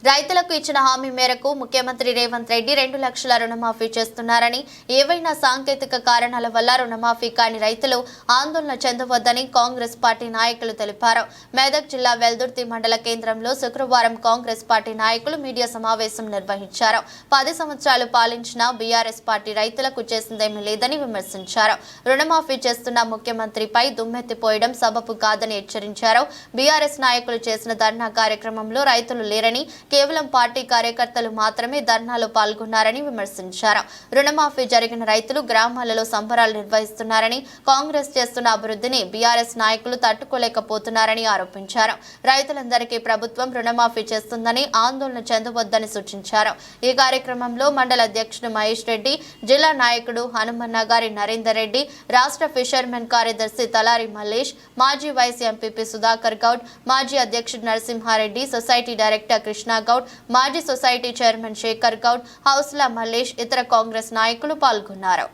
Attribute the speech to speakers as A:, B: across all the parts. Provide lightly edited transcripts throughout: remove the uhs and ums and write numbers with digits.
A: రైతులకు ఇచ్చిన హామీ మేరకు ముఖ్యమంత్రి రేవంత్ రెడ్డి 2 లక్షల రుణమాఫీ చేస్తున్నారని, ఏవైనా సాంకేతిక కారణాల వల్ల రుణమాఫీ కాని రైతులు ఆందోళన చెందవద్దని కాంగ్రెస్ పార్టీ నాయకులు తెలిపారు. మెదక్ జిల్లా వెల్దుర్తి మండల కేంద్రంలో శుక్రవారం కాంగ్రెస్ పార్టీ నాయకులు మీడియా సమావేశం నిర్వహించారు. 10 సంవత్సరాలు పాలించిన బీఆర్ఎస్ పార్టీ రైతులకు చేసిందేమీ లేదని విమర్శించారు. రుణమాఫీ చేస్తున్న ముఖ్యమంత్రిపై దుమ్మెత్తిపోయడం సబబు కాదని హెచ్చరించారు. బీఆర్ఎస్ నాయకులు చేసిన ధర్నా కార్యక్రమంలో రైతులు లేరని, కేవలం పార్టీ కార్యకర్తలు మాత్రమే ధర్నాలో పాల్గొన్నారని విమర్శించారు. రుణమాఫీ జరిగిన రైతులు గ్రామాలలో సంబరాలు నిర్వహిస్తున్నారని, కాంగ్రెస్ చేస్తున్న అభివృద్ధిని బీఆర్ఎస్ నాయకులు తట్టుకోలేకపోతున్నారని ఆరోపించారు. రైతులందరికీ ప్రభుత్వం రుణమాఫీ చేస్తుందని ఆందోళన చెందవద్దని సూచించారు. ఈ కార్యక్రమంలో మండల అధ్యక్షుడు మహేష్ రెడ్డి, జిల్లా నాయకుడు హనుమన్న గారి నరేందర్ రెడ్డి, రాష్ట్ర ఫిషర్మెన్ కార్యదర్శి తలారి మల్లేష్, మాజీ వైస్ ఎంపీపీ సుధాకర్ గౌడ్, మాజీ అధ్యక్షుడు నరసింహారెడ్డి, సొసైటీ డైరెక్టర్ కృష్ణ గౌడ్, మాజీ సొసైటీ చైర్మన్ శేఖర్ గౌడ్, హౌస్లా మల్లేష్, ఇతర కాంగ్రెస్ నాయకులు పాల్గొన్నారు.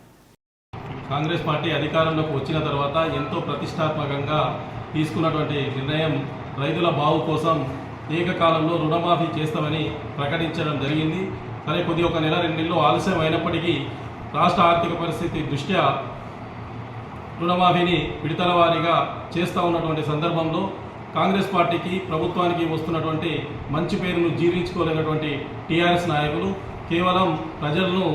B: కాంగ్రెస్ పార్టీ అధికారంలోకి వచ్చిన తర్వాత ఎంతో ప్రతిష్టాత్మకంగా తీసుకున్నటువంటి నిర్ణయం రైతుల బాగు కోసం ఏకకాలంలో రుణమాఫీ చేస్తామని ప్రకటించడం జరిగింది. సరే, కొద్దిగా 1 నెల 2 నెలలు ఆలస్యం అయినప్పటికీ రాష్ట్ర ఆర్థిక పరిస్థితి దృష్ట్యా రుణమాఫీని విడతల వారీగా చేస్తూ ఉన్నటువంటి సందర్భంలో కాంగ్రెస్ పార్టీకి, ప్రభుత్వానికి వస్తున్నటువంటి మంచి పేరును జీర్ణించుకోలేనటువంటి టీఆర్ఎస్ నాయకులు కేవలం ప్రజలను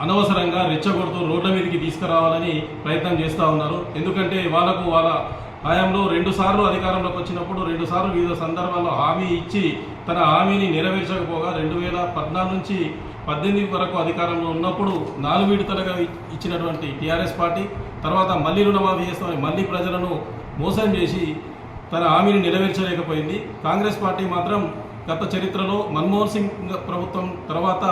B: అనవసరంగా రెచ్చగొడుతూ రోడ్ల మీదకి తీసుకురావాలని ప్రయత్నం చేస్తూ ఉన్నారు. ఎందుకంటే వాళ్ళ హయాంలో 2 సార్లు అధికారంలోకి వచ్చినప్పుడు 2 సార్లు వివిధ సందర్భాల్లో హామీ ఇచ్చి తన హామీని నెరవేర్చకపోగా 2014 నుంచి 18 వరకు అధికారంలో ఉన్నప్పుడు 4 విడతలుగా ఇచ్చినటువంటి టీఆర్ఎస్ పార్టీ తర్వాత మళ్ళీ రుణమాఫీ చేస్తామని మళ్ళీ ప్రజలను మోసం చేసి తన హామీని నెరవేర్చలేకపోయింది. కాంగ్రెస్ పార్టీ మాత్రం గత చరిత్రలో మన్మోహన్ సింగ్ ప్రభుత్వం తర్వాత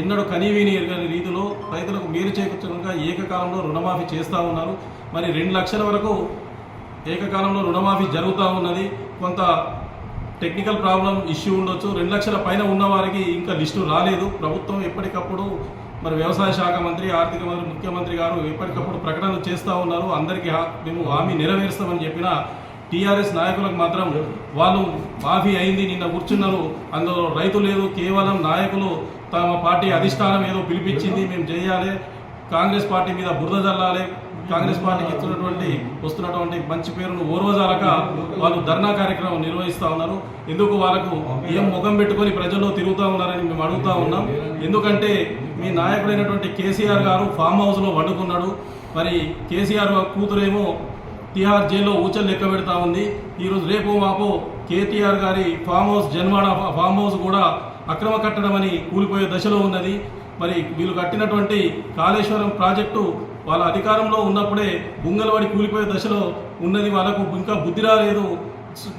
B: ఎన్నడూ కనీవిని ఎరగని రీతిలో రైతులకు మేలు చేకూర్చడంగా ఏకకాలంలో రుణమాఫీ చేస్తూ ఉన్నారు. మరి 2 లక్షల వరకు ఏకకాలంలో రుణమాఫీ జరుగుతూ ఉన్నది. కొంత టెక్నికల్ ప్రాబ్లం ఇష్యూ ఉండొచ్చు. 2 లక్షల పైన ఉన్న వారికి ఇంకా లిస్టు రాలేదు. ప్రభుత్వం ఎప్పటికప్పుడు మరి వ్యవసాయ శాఖ మంత్రి, ఆర్థిక మంత్రి, ముఖ్యమంత్రి గారు ఎప్పటికప్పుడు ప్రకటనలు చేస్తూ ఉన్నారు. అందరికీ మేము హామీ నెరవేరుస్తామని చెప్పిన టీఆర్ఎస్ నాయకులకు మాత్రం వాళ్ళు మాఫీ అయింది, నిన్న కూర్చున్నారు, అందులో రైతు లేదు, కేవలం నాయకులు తమ పార్టీ అధిష్టానం ఏదో పిలిపించింది, మేము చేయాలి, కాంగ్రెస్ పార్టీ మీద బురద జల్లాలి, కాంగ్రెస్ పార్టీకి వస్తున్నటువంటి మంచి పేరును ఓర్వజాలక వాళ్ళు ధర్నా కార్యక్రమం నిర్వహిస్తూ ఉన్నారు. ఎందుకు వాళ్ళకు ఏం ముఖం పెట్టుకొని ప్రజల్లో తిరుగుతూ ఉన్నారని మేము అడుగుతూ ఉన్నాం. ఎందుకంటే మీ నాయకుడైనటువంటి కేసీఆర్ గారు ఫామ్ హౌస్లో వండుకున్నాడు. మరి కేసీఆర్ కూతురేమో తిహార్ జైల్లో ఊచలు లెక్క పెడతా ఉంది. ఈరోజు రేపు మాపో కేటీఆర్ గారి farm house, Janwada farm house కూడా అక్రమ కట్టడం అని కూలిపోయే దశలో ఉన్నది. మరి వీళ్ళు కట్టినటువంటి కాళేశ్వరం ప్రాజెక్టు వాళ్ళ అధికారంలో ఉన్నప్పుడే బుంగలవాడి కూలిపోయే దశలో ఉన్నది. వాళ్ళకు ఇంకా బుద్ధి రాలేదు.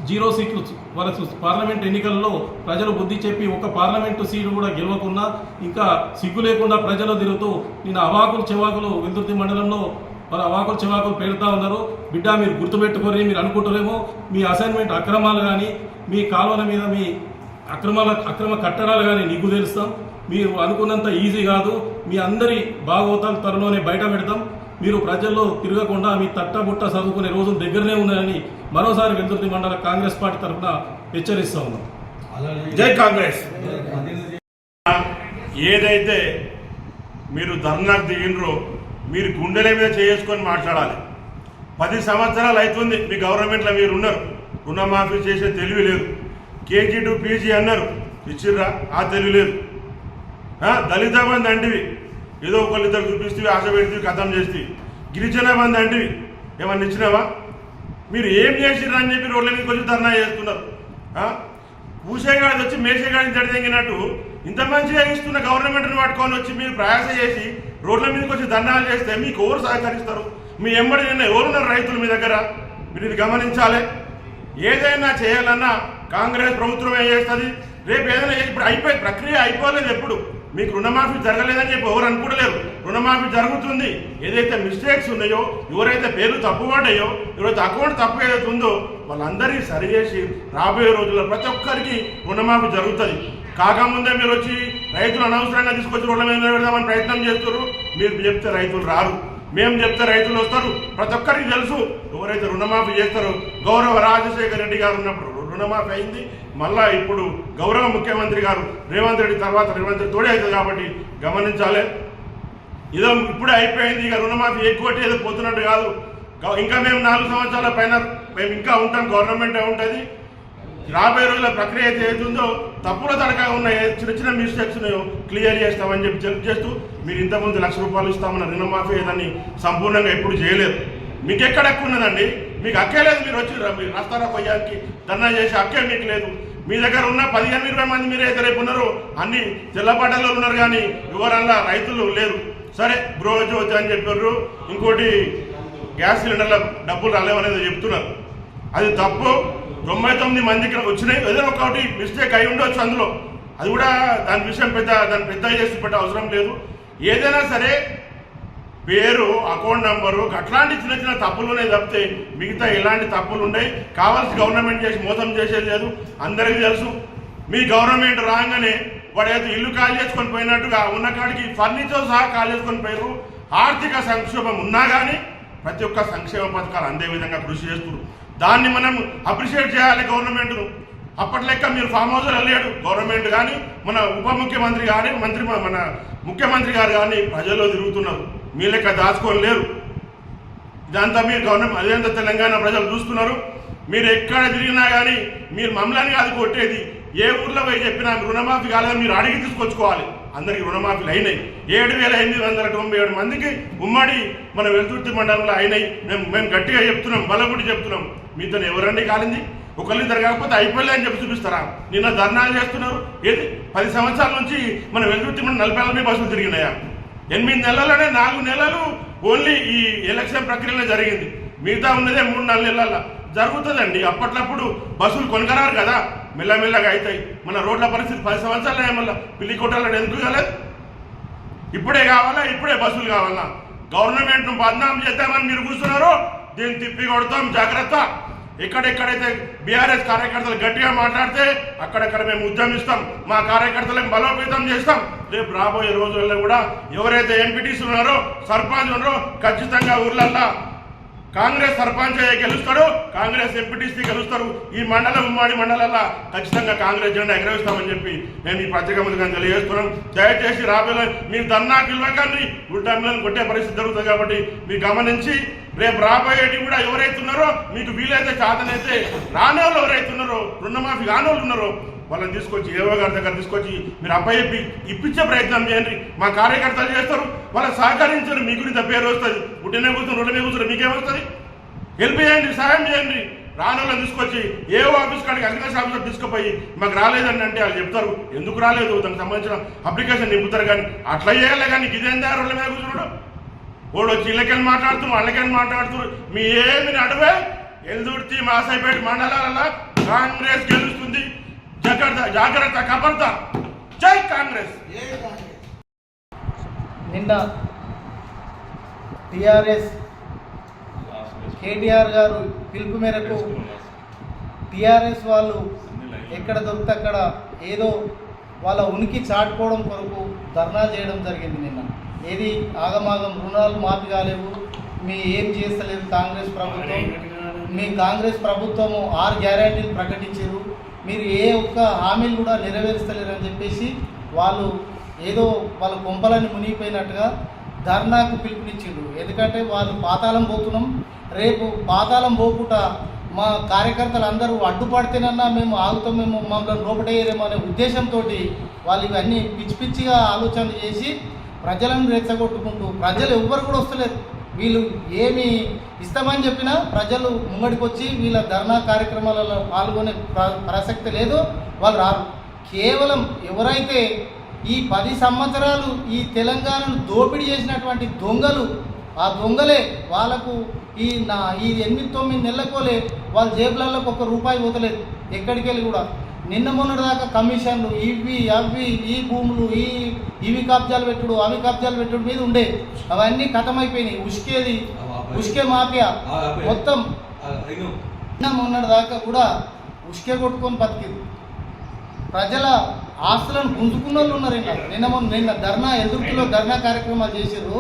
B: 0 సీట్లు వాళ్ళ పార్లమెంట్ ఎన్నికల్లో ప్రజలు బుద్ధి చెప్పి ఒక పార్లమెంటు సీటు కూడా గెలవకుండా ఇంకా సిగ్గు లేకుండా ప్రజలు తిరుగుతూ నిన్న అవాకులు చెవాకులు వెల్దుర్తి మండలంలో వాళ్ళ అవాకులు చెవాకులు పెడతా ఉన్నారు. బిడ్డ, మీరు గుర్తుపెట్టుకొని మీరు అనుకుంటారేమో మీ అసైన్మెంట్ అక్రమాలు కానీ, మీ కాలువల మీద మీ అక్రమ కట్టడాలు కానీ నీకు తెలుస్తాం. మీరు అనుకున్నంత ఈజీ కాదు. మీ అందరి భాగవతాలు త్వరలోనే బయట పెడతాం. మీరు ప్రజల్లో తిరగకుండా మీ తట్టబుట్ట చదువుకునే రోజులు దగ్గరనే ఉన్నాయని మరోసారి వెల్దుర్తి మండల కాంగ్రెస్ పార్టీ తరఫున హెచ్చరిస్తా ఉన్నాం.
C: జై కాంగ్రెస్. ఏదైతే మీరు ధర్నాకు దిగినరో మీరు గుండెల మీద చేసుకొని మాట్లాడాలి. 10 సంవత్సరాలు అవుతుంది మీ గవర్నమెంట్లో మీరు ఉన్నారు. రుణమాఫీ చేసే తెలివి లేదు. కేజీ టు పీజీ అన్నారు, ఇచ్చిర్రా? ఆ తెలివి లేదు. దళిత బంధు అంటివి, ఏదో ఒకళ్ళిద్దరు చూపిస్తేవి, ఆశ పెడితే కథం చేస్తే. గిరిజన బంధు అంటివి, ఏమన్నా ఇచ్చినావా? మీరు ఏం చేసిర్రా అని చెప్పి రోడ్ల మీద కొంచెం ధర్నా చేస్తున్నారు. పూసేగాడి వచ్చి మేసేగాడిని తడిదెంగినట్టు ఇంత మంచిగా ఇస్తున్న గవర్నమెంట్ని పట్టుకొని వచ్చి మీరు ప్రయాస చేసి రోడ్ల మీదకి వచ్చి ధర్నాలు చేస్తే మీకు ఎవరు సహకరిస్తారు? మీ ఎంబడి నిన్న ఎవరున్నారు రైతులు మీ దగ్గర? మీరు ఇది గమనించాలి. ఏదైనా చేయాలన్నా కాంగ్రెస్ ప్రభుత్వం ఏం చేస్తుంది? రేపు ఏదైనా ఇప్పుడు ప్రక్రియ అయిపోలేదు. ఎప్పుడు మీకు రుణమాఫీ జరగలేదని చెప్పి ఎవరు అనుకుంటలేరు. రుణమాఫీ జరుగుతుంది. ఏదైతే మిస్టేక్స్ ఉన్నాయో, ఎవరైతే పేర్లు తప్పుపడ్డాయో, ఎవరైతే అకౌంట్ తప్పు ఏదైతే ఉందో వాళ్ళందరినీ సరిచేసి రాబోయే రోజుల్లో ప్రతి ఒక్కరికి రుణమాఫీ జరుగుతుంది. కాకముందే మీరు వచ్చి రైతులు అనవసరంగా తీసుకొచ్చి రోడ్ల మీద నిలబెడదామని ప్రయత్నం చేస్తారు. మీరు చెప్తే రైతులు రారు, మేము చెప్తే రైతులు వస్తారు. ప్రతి ఒక్కరికి తెలుసు ఎవరైతే రుణమాఫీ చేస్తారో. గౌరవ రాజశేఖర రెడ్డి గారు ఉన్నప్పుడు రుణమాఫీ అయింది. మళ్ళా ఇప్పుడు గౌరవ ముఖ్యమంత్రి గారు రేవంత్ రెడ్డి తర్వాత రేవంత్ రెడ్డి తోడే అవుతుంది కాబట్టి గమనించాలి. ఇదో ఇప్పుడే అయిపోయింది, ఇక రుణమాఫీ ఎక్కువ ఏదో పోతున్నట్టు కాదు. ఇంకా మేము 4 సంవత్సరాల పైన మేము ఇంకా ఉంటాం, గవర్నమెంటే ఉంటుంది. రాబోయే రోజుల ప్రక్రియ ఏదైతుందో తప్పుల తడక ఉన్న చిన్న చిన్న మిస్టేక్స్ను క్లియర్ చేస్తామని చెప్పి తెలియజేస్తూ, మీరు ఇంతకుముందు ₹1,00,000 ఇస్తామన్న రుణమాఫీ ఏదని సంపూర్ణంగా ఎప్పుడు చేయలేదు. మీకు ఎక్కడ హక్కు ఉన్నదండి? మీకు హక్కే లేదు. మీరు వచ్చి మీరు రాస్తారా పోయానికి ధర్నా చేసే హక్కే మీకు లేదు. మీ దగ్గర ఉన్న 15-20 మంది మీరు అయితే రేపు ఉన్నారు, అన్ని తెల్లబడ్డలో ఉన్నారు, కానీ వివరంగా రైతులు లేరు. సరే గృహజ్యోతి అని చెప్పారు, ఇంకోటి గ్యాస్ సిలిండర్ల డబ్బులు రాలేవనేది చెప్తున్నారు. అది తప్పు. 99 మందికి వచ్చినాయి, ఏదైనా ఒకటి మిస్టేక్ అయి ఉండొచ్చు అందులో. అది కూడా దాని విషయం దాన్ని పెద్ద చేసి పెట్టే అవసరం లేదు. ఏదైనా సరే పేరు, అకౌంట్ నంబరు అట్లాంటి చిన్న చిన్న తప్పులునే తప్పితే మిగతా ఎలాంటి తప్పులు ఉన్నాయి. కావాల్సి గవర్నమెంట్ చేసి మోసం చేసేది లేదు, అందరికీ తెలుసు. మీ గవర్నమెంట్ రాగానే వాడు ఏదో ఇల్లు ఖాళీ చేసుకొని పోయినట్టుగా ఉన్న కాడికి ఫర్నిచర్ సహా ఖాళీ చేసుకొని పోయారు. ఆర్థిక సంక్షోభం ఉన్నా కానీ ప్రతి ఒక్క సంక్షేమ పథకాలు అందే విధంగా కృషి చేస్తున్నారు. దాన్ని మనం అప్రిషియేట్ చేయాలి గవర్నమెంట్ను. అప్పటి లెక్క మీరు ఫామ్ హౌస్లో వెళ్ళాడు గవర్నమెంట్ కానీ, మన ఉప ముఖ్యమంత్రి కానీ, మన ముఖ్యమంత్రి గారు కానీ ప్రజల్లో తిరుగుతున్నారు. మీ లెక్క దాచుకొని లేరు. ఇదంతా మీరు గవర్నమెంట్ అదేంత తెలంగాణ ప్రజలు చూస్తున్నారు. మీరు ఎక్కడ తిరిగినా కానీ మీరు మమ్మల్ని కాదు కొట్టేది. ఏ ఊర్లో పోయి చెప్పినా రుణమాఫీ కాలేదని మీరు అడిగి తీసుకొచ్చుకోవాలి. అందరికీ రుణమాఫీలు అయినాయి. 7,897 మందికి ఉమ్మడి మన వెల్దుర్తి మండలంలో అయినాయి. మేము గట్టిగా చెప్తున్నాం, బలగుడి చెప్తున్నాం. మీతో ఎవరండి కాలింది? ఒకళ్ళిద్దరు కాకపోతే అయిపోలే అని చెప్పి చూపిస్తారా? నిన్న ధర్నాలు చేస్తున్నారు. ఏది 10 సంవత్సరాల నుంచి మన వెల్దుర్తి మండలం 40 బస్సులు తిరిగినాయా? 8 నెలల్లోనే 4 నెలలు ఓన్లీ ఈ ఎలక్షన్ ప్రక్రియలో జరిగింది. మిగతా ఉన్నదే 3-4 నెలల జరుగుతుందండి. అప్పట్లప్పుడు బస్సులు కొనగరారు కదా, మెల్లమెల్లగా అవుతాయి. మన రోడ్ల పరిస్థితి 10 సంవత్సరాలు మళ్ళీ పిల్లి కొట్టాలని ఎందుకు కాలేదు? ఇప్పుడే కావాలా? ఇప్పుడే బస్సులు కావాలా? గవర్నమెంట్ను బదనాం చేద్దామని మీరు కూర్చున్నారు. దీన్ని తిప్పి కొడతాం, జాగ్రత్త. ఎక్కడెక్కడైతే బీఆర్ఎస్ కార్యకర్తలు గట్టిగా మాట్లాడితే అక్కడక్కడ మేము ఉద్యమిస్తాం, మా కార్యకర్తలకు బలోపేతం చేస్తాం. రేపు రాబోయే రోజుల్లో కూడా ఎవరైతే ఎంపీటీసీ ఉన్నారో, సర్పంచ్ ఉన్నారో ఖచ్చితంగా ఊర్లల్లో కాంగ్రెస్ సర్పంచ్ గెలుస్తాడు, కాంగ్రెస్ ఎంపీటీసీ గెలుస్తారు. ఈ మండలం ఉమ్మడి మండలాల్లో ఖచ్చితంగా కాంగ్రెస్ జెండా ఎగరవేస్తామని చెప్పి నేను ఈ పత్రిక ముందుగా తెలియజేస్తున్నాం. దయచేసి రాబోయే మీరు ధర్నాకి ఇవ్వకండి, ఉల్టామిలను కొట్టే పరిస్థితి జరుగుతుంది. కాబట్టి మీరు గమనించి రేపు రాబోయేటి కూడా ఎవరైతే ఉన్నారో, మీకు వీలైతే చాతనైతే రాని వాళ్ళు ఎవరైతే ఉన్నారో, రుణమాఫీ కాని వాళ్ళు ఉన్నారో వాళ్ళని తీసుకొచ్చి ఏవో గారి దగ్గర తీసుకొచ్చి మీరు అప్పయ్యి ఇప్పించే ప్రయత్నం చేయండి. మా కార్యకర్తలు చేస్తారు, వాళ్ళకి సహకరించండి. మీకు ఇంత పేరు వస్తుంది. పుట్టినే కూర్చొని రోడ్డు మీద కూర్చొని మీకేమొస్తుంది? హెల్ప్ చేయండి, సహాయం చేయండి. రాని వాళ్ళని తీసుకొచ్చి ఏవో ఆఫీస్ కాడికి అగ్రికల్చర్ ఆఫీసర్ తీసుకుపోయి మాకు రాలేదని అంటే వాళ్ళు చెప్తారు, ఎందుకు రాలేదు దానికి సంబంధించిన అప్లికేషన్ నింపుతారు. కానీ అట్లా చేయాలి. కానీ ఇదేందా రోడ్ల మీద కూర్చున్నాడు? వాడు వచ్చి ఇళ్ళకెళ్ళి మాట్లాడుతున్నారు, వాళ్ళకెళ్ళి మాట్లాడుతున్నారు. మీ ఏమి నడువే ఎల్దుర్తి, మాసాయిపేట మండలాలలో కాంగ్రెస్ గెలుస్తుంది. జాగ్రత్త కబర్దా. జై కాంగ్రెస్.
D: నిన్న టిఆర్ఎస్ కేటీఆర్ గారు పిలుపు మేరకు టిఆర్ఎస్ వాళ్ళు ఎక్కడ దొరికితే అక్కడ ఏదో వాళ్ళ ఉనికి చాటుకోవడం కొరకు ధర్నా చేయడం జరిగింది. నిన్న ఏది ఆగమాగం రుణాలు మాఫీ కాలేవు, మీ ఏం చేస్తలేదు కాంగ్రెస్ ప్రభుత్వం, మీ కాంగ్రెస్ ప్రభుత్వము 6 గ్యారెంటీలు ప్రకటించారు, మీరు ఏ ఒక్క హామీలు కూడా నెరవేర్చలేరని చెప్పేసి వాళ్ళు ఏదో వాళ్ళ కొంపలని మునిగిపోయినట్టుగా ధర్నాకు పిలుపునిచ్చిండు. ఎందుకంటే వాళ్ళు పాతాళం పోతున్నాం, రేపు పాతాళం పోకుండా మా కార్యకర్తలు అందరూ అడ్డుపడితేనన్నా మేము ఆగుతాం, మేము మమ్మల్ని లోపటేయరేమో అనే ఉద్దేశంతో వాళ్ళు ఇవన్నీ పిచ్చి పిచ్చిగా ఆలోచనలు చేసి ప్రజలను రెచ్చగొట్టుకుంటూ, ప్రజలు ఎవ్వరు కూడా వస్తలేరు. వీళ్ళు ఏమి ఇస్తామని చెప్పినా ప్రజలు ముంగడికి వచ్చి వీళ్ళ ధర్నా కార్యక్రమాలలో పాల్గొనే ప్రసక్తి లేదు, వాళ్ళు రారు. కేవలం ఎవరైతే ఈ 10 సంవత్సరాలు ఈ తెలంగాణను దోపిడీ చేసినటువంటి దొంగలు, ఆ దొంగలే వాళ్ళకు ఈ 8-9 నెలలకోలే వాళ్ళ జేబులలోకి ₹1 పోతలేదు ఎక్కడికి వెళ్ళి కూడా. నిన్న మొన్నటి దాకా కమిషన్లు ఇవి అవి, ఈ భూములు ఇవి కబ్జాలు పెట్టుడు అవి కబ్జాలు పెట్టుడు మీద ఉండే, అవన్నీ ఖతమైపోయినాయి. ఉష్కే మాఫియా మొత్తం నిన్న మొన్నటి దాకా కూడా ఉష్కే కొట్టుకొని బతికింది. ప్రజల ఆస్తులను గుంజుకున్న వాళ్ళు ఉన్నారు. నిన్న ధర్నా ఎదుర్కొలో ధర్నా కార్యక్రమాలు చేసారు.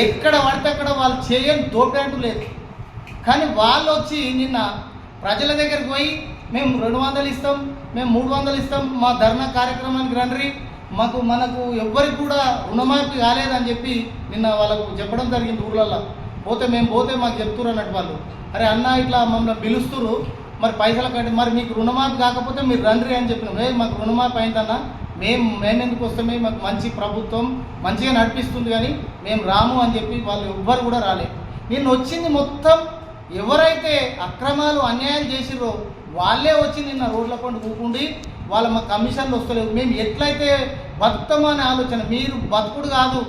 D: ఎక్కడ పడితే అక్కడ వాళ్ళు చేయని దోపిడీ లేదు. కానీ వాళ్ళు వచ్చి నిన్న ప్రజల దగ్గరికి పోయి మేము 200 ఇస్తాం, మేము 300 ఇస్తాం, మా ధర్నా కార్యక్రమానికి రండి, మనకు ఎవ్వరికి కూడా రుణమాఫీ కాలేదని చెప్పి నిన్న వాళ్ళకు చెప్పడం జరిగింది. ఊళ్ళల్లో మేము పోతే మాకు చెప్తున్నారు అన్నట్టు వాళ్ళు, అరే అన్న ఇట్లా మమ్మల్ని పిలుస్తున్నారు, మరి పైసలు కట్టి మరి మీకు రుణమాఫీ కాకపోతే మీరు రండి అని చెప్పినాం. మాకు రుణమాఫీ అయిందన్న, మేమెందుకు వస్తామే, మాకు మంచి ప్రభుత్వం మంచిగా నడిపిస్తుంది కానీ మేము రాము అని చెప్పి వాళ్ళు ఎవ్వరు కూడా రాలేదు. నేను వచ్చింది మొత్తం ఎవరైతే అక్రమాలు అన్యాయం చేసిరో వాళ్ళే వచ్చి నిన్న రోడ్ల పండు కూకుండి వాళ్ళ మా కమిషన్లు వస్తలేవు, మేము ఎట్లయితే బతుకుతామో అనే ఆలోచన. మీరు బతుకుడు కాదు,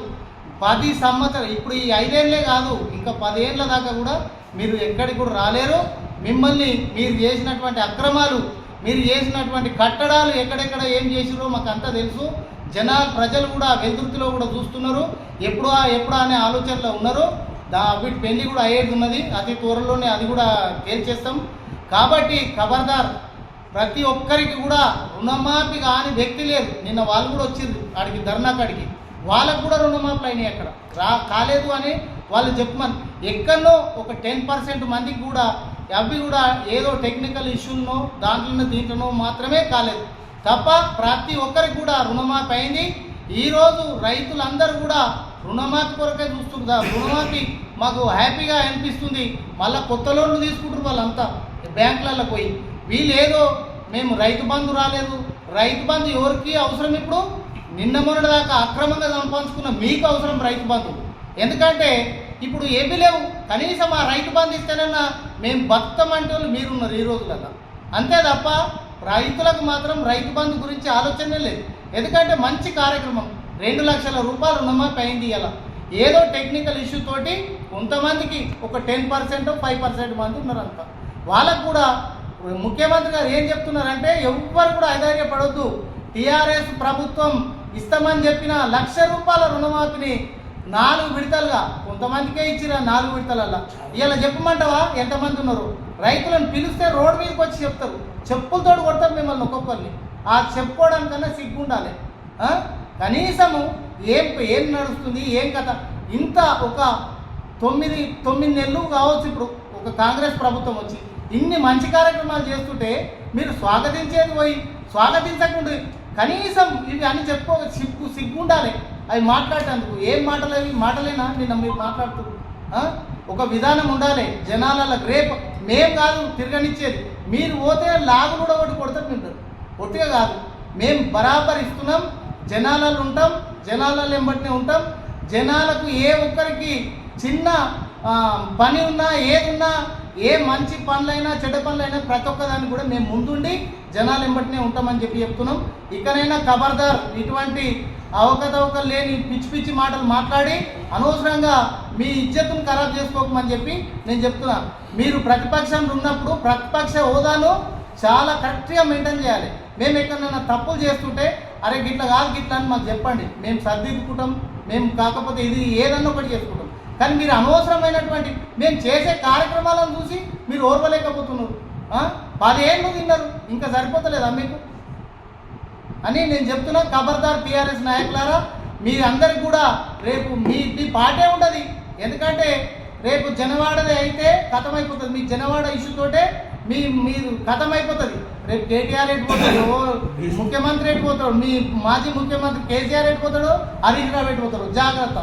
D: 10 సంవత్సరాలు ఇప్పుడు ఈ 5 ఏళ్ళే కాదు, ఇంకా 10 ఏళ్ళ దాకా కూడా మీరు ఎక్కడికి కూడా రాలేరు. మిమ్మల్ని మీరు చేసినటువంటి అక్రమాలు, మీరు చేసినటువంటి కట్టడాలు ఎక్కడెక్కడ ఏం చేసిరో మాకు అంతా తెలుసు. ప్రజలు కూడా వెలుతురులో కూడా చూస్తున్నారు, ఎప్పుడా అనే ఆలోచనలో ఉన్నారు. వీటి పెళ్లి కూడా అయ్యేది ఉన్నది, అతి త్వరలోనే అది కూడా తేల్చేస్తాం. కాబట్టి ఖబర్దార్, ప్రతి ఒక్కరికి కూడా రుణమాఫీ కాని వ్యక్తి లేరు. నిన్న వాళ్ళు కూడా వచ్చింది ఆడికి ధర్నా కాడికి, వాళ్ళకు కూడా రుణమాఫీలు అయినాయి, అక్కడ కాలేదు అని వాళ్ళు చెప్పమని. ఎక్కడో ఒక 10% మందికి కూడా అవి కూడా ఏదో టెక్నికల్ ఇష్యూల్లో దీంట్లోనో మాత్రమే కాలేదు తప్ప ప్రతి ఒక్కరికి కూడా రుణమాఫీ అయింది. ఈరోజు రైతులందరూ కూడా రుణమాఫీ కొరకే చూస్తున్నారు. రుణమాఫీ మాకు హ్యాపీగా అనిపిస్తుంది. మళ్ళీ కొత్త లోన్లు తీసుకుంటారు వాళ్ళంతా బ్యాంకులలో పోయి. వీళ్ళేదో మేము రైతు బంధు రాలేదు, రైతు బంధు ఎవరికి అవసరం? ఇప్పుడు నిన్న మొన్నటి దాకా అక్రమంగా సంపాదించుకున్న మీకు అవసరం రైతు బంధు. ఎందుకంటే ఇప్పుడు ఏమీ లేవు, కనీసం ఆ రైతు బంధు ఇస్తేనన్నా మేము బతుకమంటే వాళ్ళు మీరున్నారు ఈ రోజులలో. అంతే తప్ప రైతులకు మాత్రం రైతు బంధు గురించి ఆలోచనే లేదు. ఎందుకంటే మంచి కార్యక్రమం, 2 లక్షల రూపాయలు రుణమాఫీ అయింది. ఇలా ఏదో టెక్నికల్ ఇష్యూ తోటి కొంతమందికి ఒక 10% 5% మంది ఉన్నారంట. వాళ్ళకు కూడా ముఖ్యమంత్రి గారు ఏం చెప్తున్నారంటే ఎవ్వరు కూడా ఐదార్యపడొద్దు, టీఆర్ఎస్ ప్రభుత్వం ఇస్తామని చెప్పిన 1 లక్ష రూపాయల రుణమాఫీని 4 విడతలుగా కొంతమందికే ఇచ్చిరా. 4 విడతలల్లా ఇలా చెప్పమంటావా ఎంతమంది ఉన్నారు? రైతులను పిలిస్తే రోడ్డు మీదకి వచ్చి చెప్తారు, చెప్పులతో కొడతారు మిమ్మల్ని ఒక్కొక్కరిని. ఆ చెప్పుకోవడానికన్నా సిగ్గు ఉండాలి. కనీసము ఏం నడుస్తుంది, ఏం కథ? ఇంత ఒక 9 నెలలు కావచ్చు ఇప్పుడు ఒక కాంగ్రెస్ ప్రభుత్వం వచ్చి ఇన్ని మంచి కార్యక్రమాలు చేస్తుంటే మీరు స్వాగతించేది పోయి స్వాగతించకుండా కనీసం ఇవి అని సిగ్గు ఉండాలి. అవి మాట్లాడేందుకు ఏం మాటలు? అవి మాటలేనా నిన్న మీరు మాట్లాడుతున్నారు? ఒక విధానం ఉండాలి జనాలలో. రేపు మేం కాదు తిరగనిచ్చేది, మీరు పోతే లాగు కూడా ఒకటి కొడతారు మీరు, ఒట్టిగా కాదు. మేము బరాబర్ ఇస్తున్నాం, జనాలలో ఉంటాం, జనాలలో ఎంబటినే ఉంటాం. జనాలకు ఏ ఒక్కరికి చిన్న పని ఉన్నా, ఏది ఉన్నా, ఏ మంచి పనులైనా చెడ్డ పనులైనా ప్రతి ఒక్కదాన్ని కూడా మేము ముందుండి జనాలు ఎంబటినే ఉంటామని చెప్తున్నాం. ఇకనైనా ఖబర్దార్, ఇటువంటి అవకతవకలు లేని పిచ్చి మాటలు మాట్లాడి అనవసరంగా మీ ఇజ్జత్తును ఖరాబ్ చేసుకోకమని చెప్పి నేను చెప్తున్నా. మీరు ప్రతిపక్షంలో ఉన్నప్పుడు ప్రతిపక్ష హోదాను చాలా కరెక్ట్గా మెయింటైన్ చేయాలి. మేము ఎక్కడైనా తప్పులు చేస్తుంటే అరే గిట్లా కాదు గిట్లా అని మాకు చెప్పండి, మేము సర్దిద్దుకుంటాం. మేము కాకపోతే ఇది ఏదన్నా ఒకటి చేసుకుంటాం. కానీ మీరు అనవసరమైనటువంటి మేము చేసే కార్యక్రమాలను చూసి మీరు ఓర్వలేకపోతున్నారు. 10 ఏళ్ళు తిన్నారు, ఇంకా సరిపోతలేదా మీకు అని నేను చెప్తున్నా. ఖబర్దార్ టీఆర్ఎస్ నాయకులారా, మీ అందరికి కూడా రేపు మీ పాటే ఉండదు. ఎందుకంటే రేపు జనవాడది అయితే కథమైపోతుంది. మీ జనవాడ ఇష్యూతోటే మీరు కథమైపోతుంది. రేపు కేటీఆర్ ఎట్టిపోతాడు, ముఖ్యమంత్రి ఎట్టిపోతాడు, మీ మాజీ ముఖ్యమంత్రి కేసీఆర్ ఎట్టిపోతాడు, హరీష్ రావు ఎట్టిపోతాడు. జాగ్రత్త.